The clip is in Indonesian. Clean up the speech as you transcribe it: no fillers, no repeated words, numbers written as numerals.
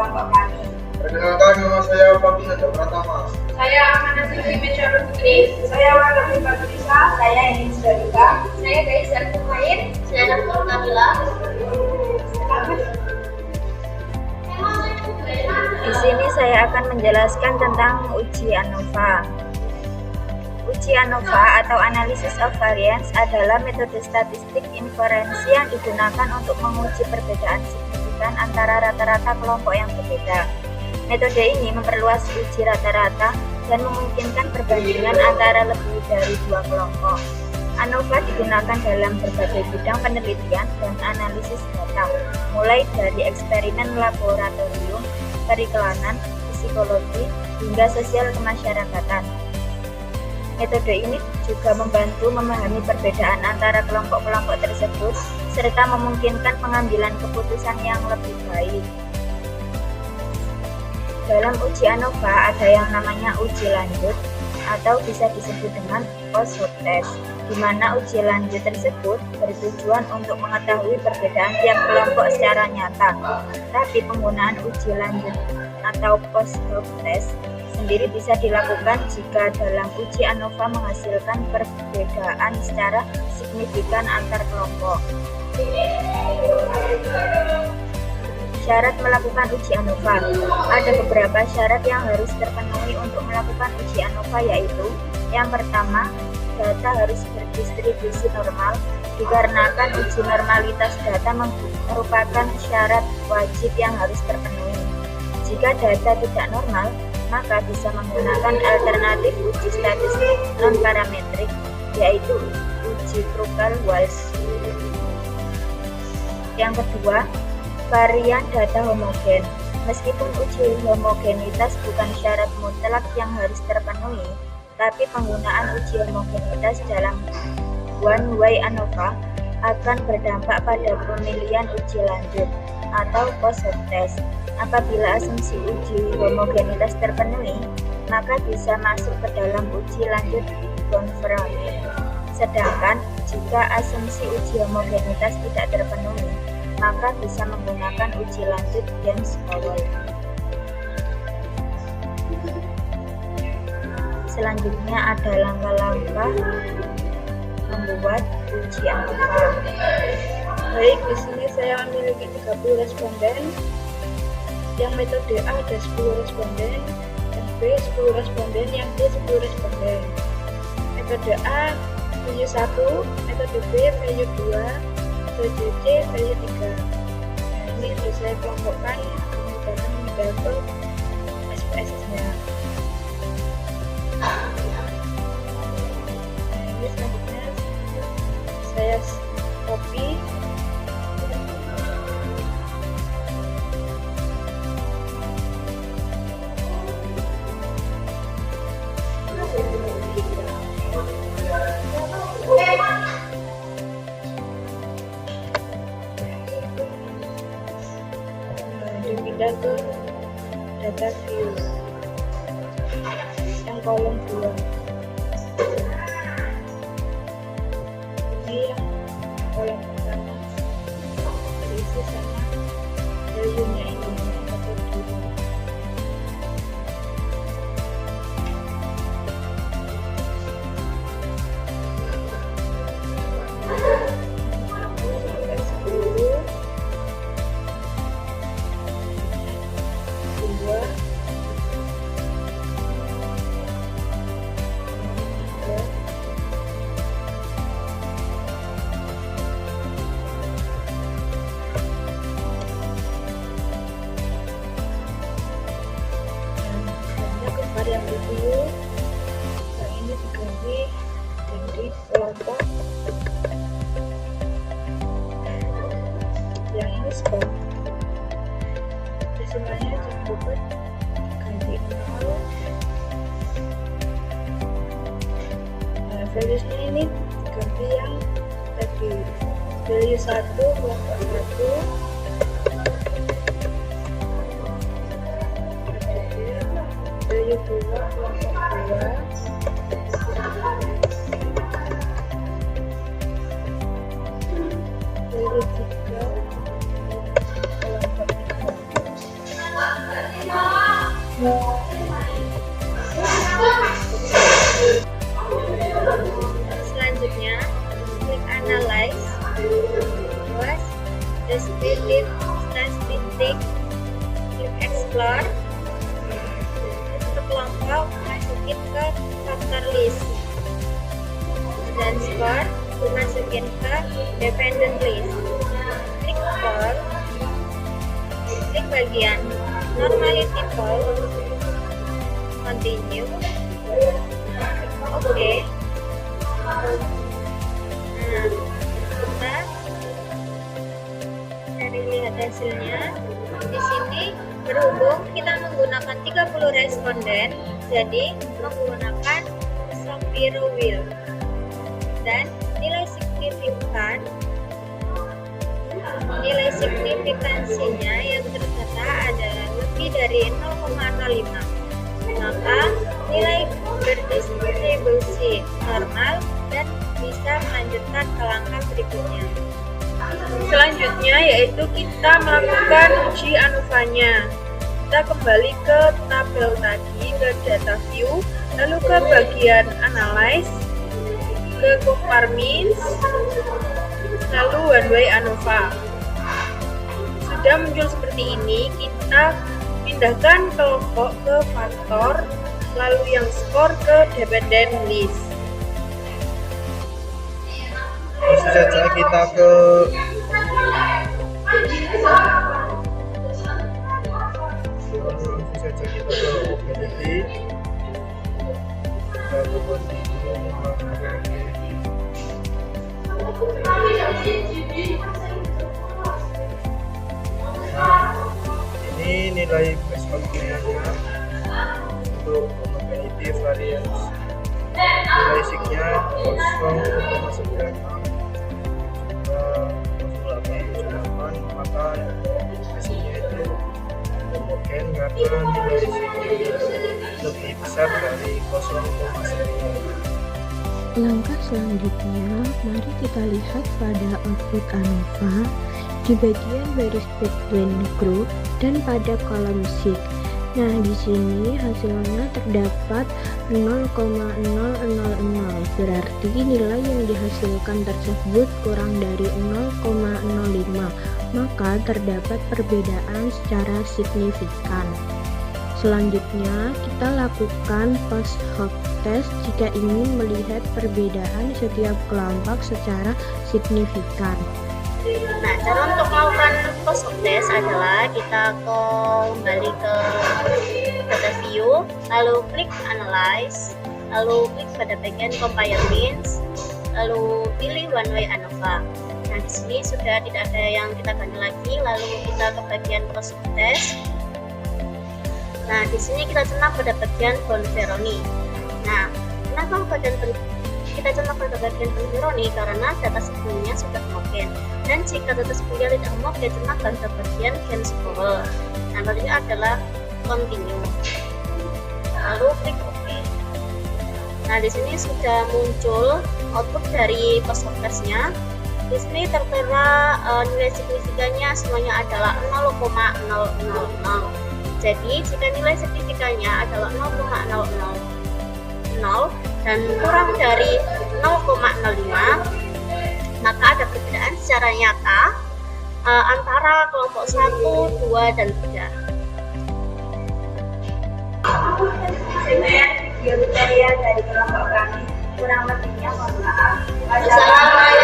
kelompok kami. Perkenalkan, nama saya Fabinanda Pratama. Saya Amanah Siti Mesyarul Putri. Saya Warga Fatrisa. Saya Enis Dalika. Saya Gaisar Kumair. Saya Nafur Kamila. Di sini saya akan menjelaskan tentang uji ANOVA. Uji ANOVA atau Analysis of Variance adalah metode statistik inferensi yang digunakan untuk menguji perbedaan signifikan antara rata-rata kelompok yang berbeda. Metode ini memperluas uji rata-rata dan memungkinkan perbandingan antara lebih dari dua kelompok. ANOVA digunakan dalam berbagai bidang penelitian dan analisis data, mulai dari eksperimen laboratorium, periklanan, psikologi, hingga sosial kemasyarakatan. Metode ini juga membantu memahami perbedaan antara kelompok-kelompok tersebut, serta memungkinkan pengambilan keputusan yang lebih baik. Dalam uji ANOVA ada yang namanya uji lanjut, atau bisa disebut dengan post-hoc test, di mana uji lanjut tersebut bertujuan untuk mengetahui perbedaan tiap kelompok secara nyata. Tapi penggunaan uji lanjut atau post-hoc test sendiri bisa dilakukan jika dalam uji ANOVA menghasilkan perbedaan secara signifikan antar kelompok. Syarat melakukan uji ANOVA. Ada beberapa syarat yang harus terpenuhi untuk melakukan uji ANOVA, yaitu yang pertama, data harus berdistribusi normal, dikarenakan uji normalitas data merupakan syarat wajib yang harus terpenuhi. Jika data tidak normal, maka bisa menggunakan alternatif uji statistik non-parametrik, yaitu uji Kruskal-Walsh. Yang kedua, varian data homogen. Meskipun uji homogenitas bukan syarat mutlak yang harus terpenuhi, tapi penggunaan uji homogenitas dalam one-way ANOVA akan berdampak pada pemilihan uji lanjut atau post-hoc test. Apabila asumsi uji homogenitas terpenuhi, maka bisa masuk ke dalam uji lanjut konfirmasi. Sedangkan jika asumsi uji homogenitas tidak terpenuhi, maka bisa menggunakan uji lanjut James-Howell. Selanjutnya ada langkah-langkah membuat uji ANOVA. Baik, di sini saya memiliki 30 responden. Yang metode A ada 10 responden, yang B 10 responden, yang C 10 responden. Metode A value 1, metode B value 2, metode C value 3. Nah, ini sudah saya kelompokkan menggunakan metode SPSS-nya. Nah, ini selanjutnya saya copy. Dipindah ke data view yang kolom 2. Ini yang kolom pertama diisi sama value-nya ini atau dulu. Varian review yang ini diganti jadi kelompok, yang ini skor desimalnya dibuat ganti 0. Nah, values-nya ini diganti yang tadi value 1 kelompok 1, value 2 kelompok 2, value 3 kelompok 3. explore, untuk kelompok masukin ke faktor list, dan score dimasukin ke dependent list. Klik all, klik bagian normality poll, continue, oke. Nah, kita cari lihat hasilnya. Di sini berhubung kita menggunakan 30 responden, jadi menggunakan Shapiro wheel, dan nilai signifikansinya yang tertera adalah lebih dari 0,05, maka nilai berdistribusi normal dan bisa melanjutkan ke langkah berikutnya. Selanjutnya yaitu kita melakukan uji ANOVA-nya. Kita kembali ke tabel tadi, ke data view, lalu ke bagian analyze, ke compare means, lalu one way ANOVA. Sudah muncul seperti ini, kita pindahkan kelompok ke faktor, lalu yang skor ke dependent list. Langsung saja kita ke opportunity. Kita ke ini nilai perspektifnya untuk probability variance. Nilai signya 0,96, maka hasilnya itu homogen karena nilai signya lebih besar dari 0,9. Langkah selanjutnya, mari kita lihat pada output ANOVA di bagian baris between group dan pada kolom seek. Nah, di sini hasilnya terdapat 0,000, berarti nilai yang dihasilkan tersebut kurang dari 0,05, maka terdapat perbedaan secara signifikan. Selanjutnya, kita lakukan post hoc test jika ingin melihat perbedaan setiap kelompok secara signifikan. Nah, cara untuk melakukan post hoc test adalah kita kembali ke data view, lalu klik analyze, lalu klik pada bagian compare means, lalu pilih one way ANOVA. Nah, di sini sudah tidak ada yang kita ganti lagi, lalu kita ke bagian post hoc test. Nah, di sini kita centang pada bagian Bonferroni. Nah, kenapa kita centang pada bagian Bonferroni? Karena data sebelumnya sudah homogen. Dan jika data sebelumnya tidak homogen, centang pada bagian Gainsborough. Nah, berarti adalah continue. Lalu klik OK. Nah, di sini sudah muncul output dari post hoc test-nya. Di sini tertera nilai signifikannya semuanya adalah 0,000. Jadi jika nilai signifikannya adalah 0,000 dan kurang dari 0,05, maka ada perbedaan secara nyata antara kelompok 1, 2, dan 3. Sekian video tutorial dari kelompok kami. Kurang lebihnya mohon maaf. Wassalamualaikum